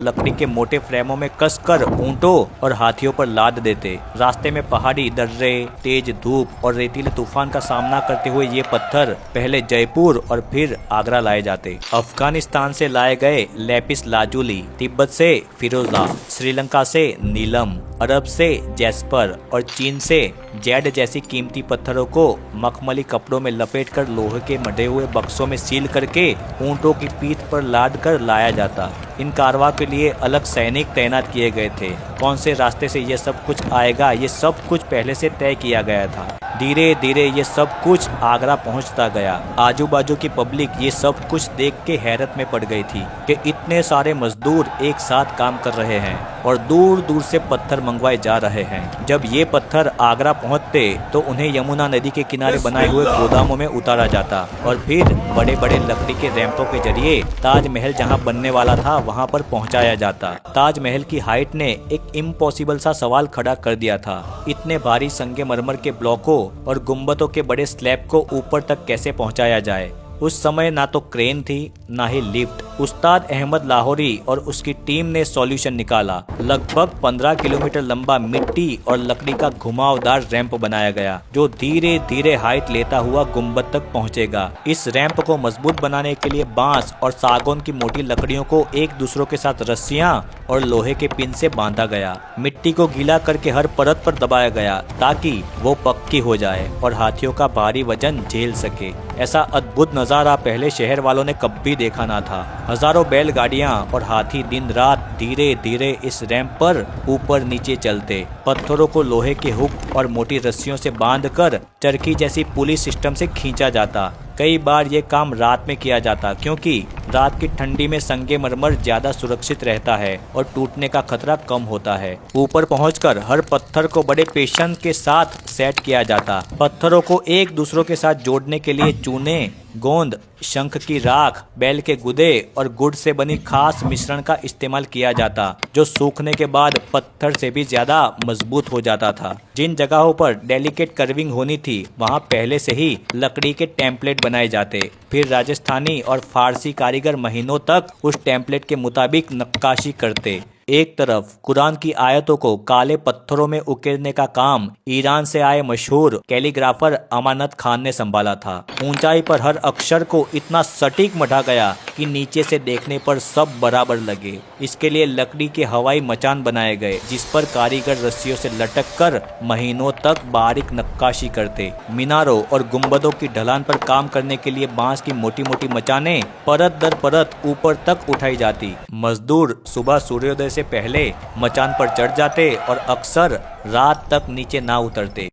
लकड़ी के मोटे फ्रेमों में कसकर ऊंटों और हाथियों पर लाद देते। रास्ते में पहाड़ी दर्रे, तेज धूप और रेतीले तूफान का सामना करते हुए ये पत्थर पहले जयपुर और फिर आगरा लाए जाते। अफगानिस्तान से लाए गए लेपिस लाजुली, तिब्बत से फिरोजा, श्रीलंका से नीलम, अरब से जैस्पर और चीन से जेड जैसी कीमती पत्थरों को मखमली कपड़ों में लपेटकर लोहे के मढ़े हुए बक्सों में सील करके ऊंटों की पीठ पर लाद कर लाया जाता। इन कारवां के लिए अलग सैनिक तैनात किए गए थे। कौन से रास्ते से ये सब कुछ आएगा, ये सब कुछ पहले से तय किया गया था। धीरे धीरे ये सब कुछ आगरा पहुंचता गया। आजू बाजू की पब्लिक ये सब कुछ देख के हैरत में पड़ गई थी कि इतने सारे मजदूर एक साथ काम कर रहे हैं और दूर दूर से पत्थर मंगवाए जा रहे हैं। जब ये पत्थर आगरा पहुंचते तो उन्हें यमुना नदी के किनारे बनाए हुए गोदामों में उतारा जाता और फिर बड़े बड़े लकड़ी के रैंपों के जरिए ताजमहल जहां बनने वाला था वहां पर पहुंचाया जाता। ताजमहल की हाइट ने एक इम्पॉसिबल सा सवाल खड़ा कर दिया था। इतने भारी संगमरमर के ब्लॉकों और गुंबदों के बड़े स्लैब को ऊपर तक कैसे पहुंचाया जाए। उस समय ना तो क्रेन थी ना ही लिफ्ट। उस्ताद अहमद लाहौरी और उसकी टीम ने सॉल्यूशन निकाला। लगभग 15 किलोमीटर लंबा मिट्टी और लकड़ी का घुमावदार रैंप बनाया गया जो धीरे धीरे हाइट लेता हुआ गुंबद तक पहुंचेगा। इस रैंप को मजबूत बनाने के लिए बांस और सागौन की मोटी लकड़ियों को एक दूसरों के साथ रस्सियां और लोहे के पिन से बांधा गया। मिट्टी को गीला करके हर परत पर दबाया गया ताकि वो पक्की हो जाए और हाथियों का भारी वजन झेल सके। ऐसा अद्भुत नजारा पहले शहर वालों ने कभी देखा ना था। हजारों बैलगाड़ियां और हाथी दिन रात धीरे धीरे इस रैंप पर ऊपर नीचे चलते। पत्थरों को लोहे के हुक और मोटी रस्सियों से बांधकर चरखी जैसी पुली सिस्टम से खींचा जाता। कई बार ये काम रात में किया जाता क्योंकि रात की ठंडी में संगमरमर ज्यादा सुरक्षित रहता है और टूटने का खतरा कम होता है। ऊपर पहुंचकर हर पत्थर को बड़े पेशेंस के साथ सेट किया जाता। पत्थरों को एक दूसरों के साथ जोड़ने के लिए चूने, गोंद, शंख की राख, बैल के गुदे और गुड़ से बनी खास मिश्रण का इस्तेमाल किया जाता जो सूखने के बाद पत्थर से भी ज्यादा मजबूत हो जाता था। जिन जगहों पर डेलिकेट कर्विंग होनी थी वहां पहले से ही लकड़ी के टेम्पलेट बनाए जाते। फिर राजस्थानी और फारसी कारीगर महीनों तक उस टेम्पलेट के मुताबिक नक्काशी करते। एक तरफ कुरान की आयतों को काले पत्थरों में उकेरने का काम ईरान से आए मशहूर कैलीग्राफर अमानत खान ने संभाला था। ऊंचाई पर हर अक्षर को इतना सटीक मढ़ा गया कि नीचे से देखने पर सब बराबर लगे। इसके लिए लकड़ी के हवाई मचान बनाए गए जिस पर कारीगर रस्सियों से लटक कर महीनों तक बारीक नक्काशी करते। मीनारों और गुंबदों की ढलान पर काम करने के लिए बांस की मोटी मोटी मचाने परत दर परत ऊपर तक उठाई जाती। मजदूर सुबह सूर्योदय से पहले मचान पर चढ़ जाते और अक्सर रात तक नीचे ना उतरते।